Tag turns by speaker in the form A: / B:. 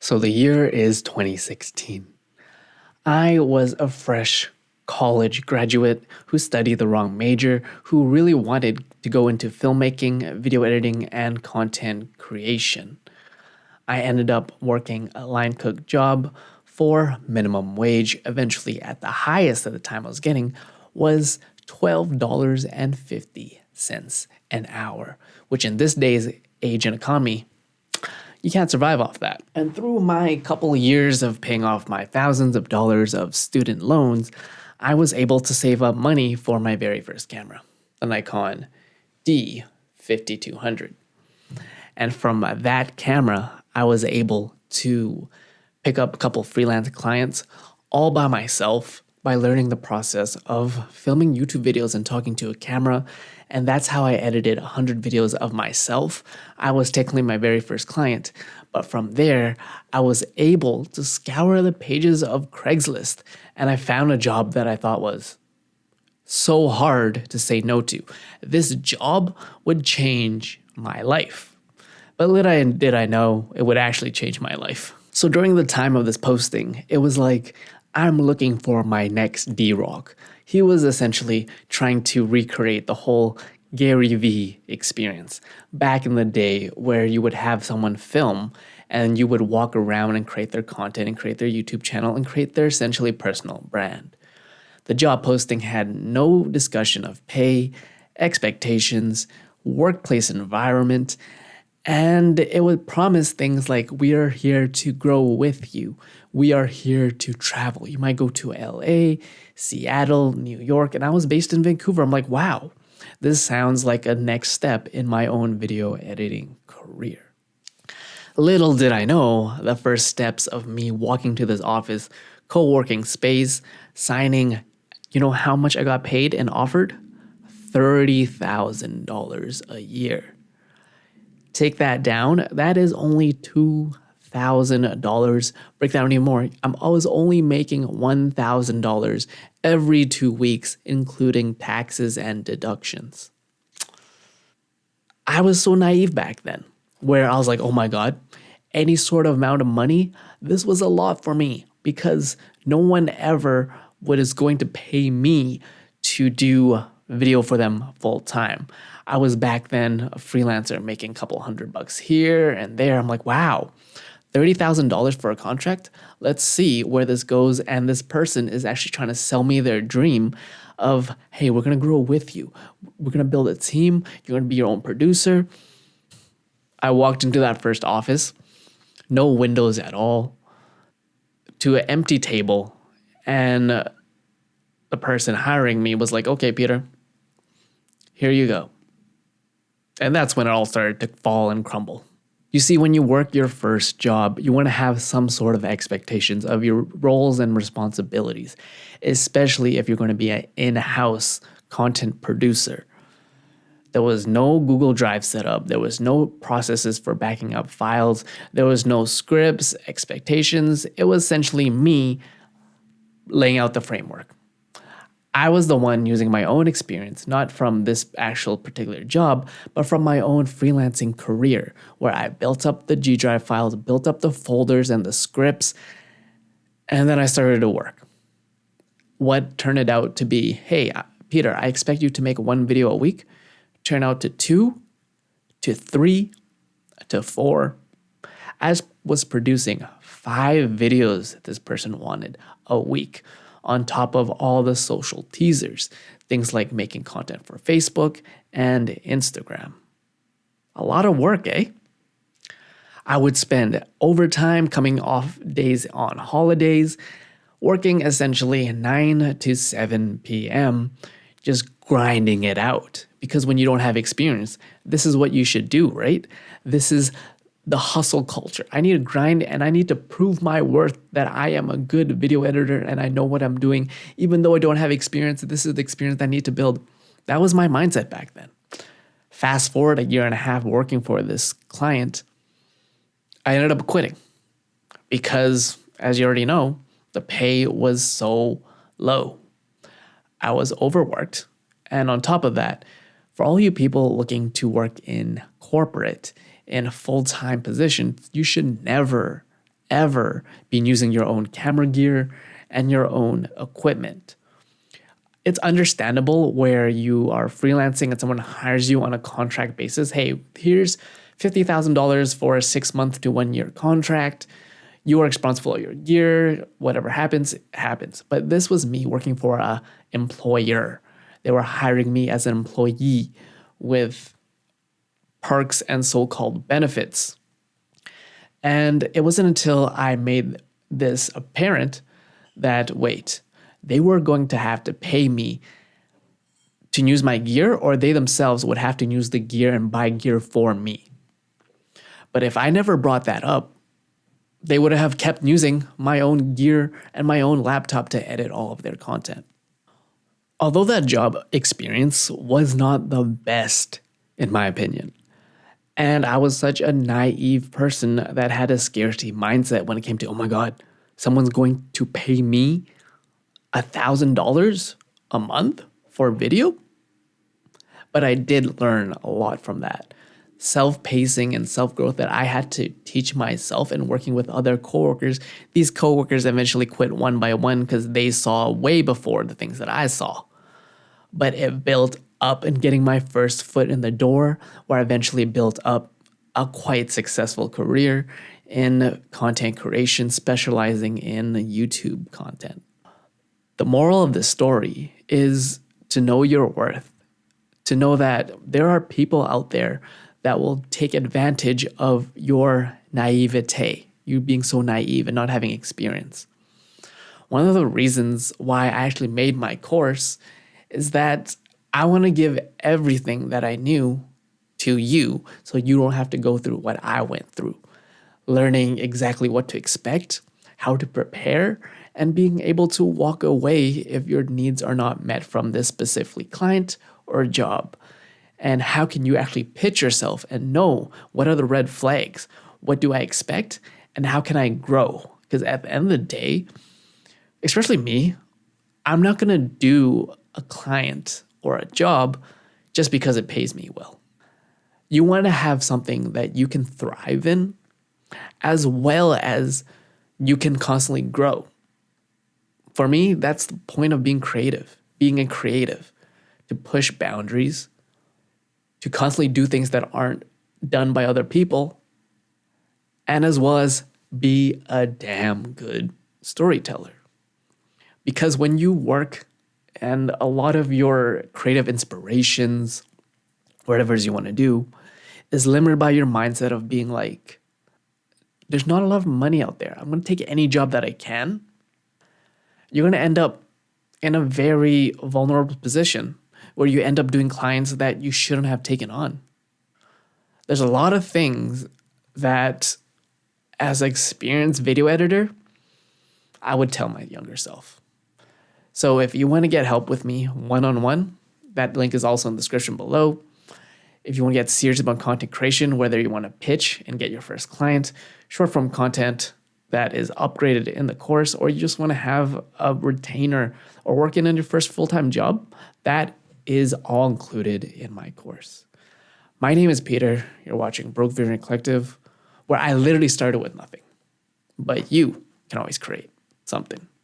A: So the year is 2016. I was a fresh college graduate who studied the wrong major, who really wanted to go into filmmaking, video editing, and content creation. I ended up working a line cook job for minimum wage. Eventually, at the highest at the time I was getting was $12.50 an hour, which in this day's age and economy, you can't survive off that. And through my couple years of paying off my thousands of dollars of student loans, I was able to save up money for my very first camera, the Nikon D5200. And from that camera, I was able to pick up a couple freelance clients all by myself by learning the process of filming YouTube videos and talking to a camera. And that's how I edited 100 videos of myself. I was technically my very first client, but from there, I was able to scour the pages of Craigslist, and I found a job that I thought was so hard to say no to. This job would change my life. But little did I know it would actually change my life. So during the time of this posting, it was like, I'm looking for my next D-Rock. He was essentially trying to recreate the whole Gary Vee experience back in the day where you would have someone film and you would walk around and create their content and create their YouTube channel and create their essentially personal brand. The job posting had no discussion of pay, expectations, workplace environment, and it would promise things like, we are here to grow with you. We are here to travel. You might go to LA, Seattle, New York, and I was based in Vancouver. I'm like, wow, this sounds like a next step in my own video editing career. Little did I know the first steps of me walking to this office, co-working space, signing, you know how much I got paid and offered? $30,000 a year. Take that down, that is only $2,000. Break that down even more. I was only making $1,000 every 2 weeks, including taxes and deductions. I was so naive back then, where I was like, oh my God, any sort of amount of money, this was a lot for me because no one ever was going to pay me to do video for them full time. I was back then a freelancer making a couple $100 here and there. I'm like, wow, $30,000 for a contract? Let's see where this goes. And this person is actually trying to sell me their dream of, hey, we're going to grow with you. We're going to build a team. You're going to be your own producer. I walked into that first office, no windows at all, to an empty table. And the person hiring me was like, okay, Peter, here you go. And that's when it all started to fall and crumble. You see, when you work your first job, you want to have some sort of expectations of your roles and responsibilities, especially if you're going to be an in-house content producer. There was no Google Drive set up. There was no processes for backing up files. There was no scripts, expectations. It was essentially me laying out the framework. I was the one using my own experience, not from this actual particular job, but from my own freelancing career, where I built up the G Drive files, built up the folders and the scripts, and then I started to work. What turned it out to be, hey, Peter, I expect you to make 1 video a week, turned out to 2, to 3, to 4. I was producing 5 videos that this person wanted a week, on top of all the social teasers, things like making content for Facebook and Instagram. A lot of work, eh? I would spend overtime coming off days on holidays, working essentially 9 to 7 p.m., just grinding it out. Because when you don't have experience, this is what you should do, right? This is the hustle culture. I need to grind and I need to prove my worth that I am a good video editor and I know what I'm doing. Even though I don't have experience, this is the experience I need to build. That was my mindset back then. Fast forward a year and a half working for this client, I ended up quitting because, as you already know, the pay was so low. I was overworked. And on top of that, for all you people looking to work in corporate, in a full-time position, you should never, ever been using your own camera gear and your own equipment. It's understandable where you are freelancing and someone hires you on a contract basis. Hey, here's $50,000 for a 6 month to 1 year contract. You are responsible for your gear. Whatever happens, happens. But this was me working for a employer. They were hiring me as an employee with perks and so-called benefits. And it wasn't until I made this apparent that, wait, they were going to have to pay me to use my gear, or they themselves would have to use the gear and buy gear for me. But if I never brought that up, they would have kept using my own gear and my own laptop to edit all of their content. Although that job experience was not the best, in my opinion, and I was such a naive person that had a scarcity mindset when it came to, oh my God, someone's going to pay me $1,000 a month for video? But I did learn a lot from that. Self-pacing and self-growth that I had to teach myself and working with other coworkers. These coworkers eventually quit one by one because they saw way before the things that I saw. But it built up in getting my first foot in the door, where I eventually built up a quite successful career in content creation, specializing in YouTube content. The moral of this story is to know your worth, to know that there are people out there that will take advantage of your naivete, you being so naive and not having experience. One of the reasons why I actually made my course is that I want to give everything that I knew to you so you don't have to go through what I went through. Learning exactly what to expect, how to prepare, and being able to walk away if your needs are not met from this specific client or job. And how can you actually pitch yourself and know what are the red flags? What do I expect? And how can I grow? Because at the end of the day, especially me, I'm not going to do a client or a job just because it pays me well. You want to have something that you can thrive in, as well as you can constantly grow. For me, that's the point of being creative, being a creative, to push boundaries, to constantly do things that aren't done by other people, and as well as be a damn good storyteller. Because when you work and a lot of your creative inspirations, whatever it is you want to do, is limited by your mindset of being like, there's not a lot of money out there. I'm going to take any job that I can. You're going to end up in a very vulnerable position where you end up doing clients that you shouldn't have taken on. There's a lot of things that, as an experienced video editor, I would tell my younger self. So if you want to get help with me one-on-one, that link is also in the description below. If you want to get serious about content creation, whether you want to pitch and get your first client, short form content that is upgraded in the course, or you just want to have a retainer or working on your first full-time job, that is all included in my course. My name is Peter. You're watching Broke Visionary Collective, where I literally started with nothing. But you can always create something.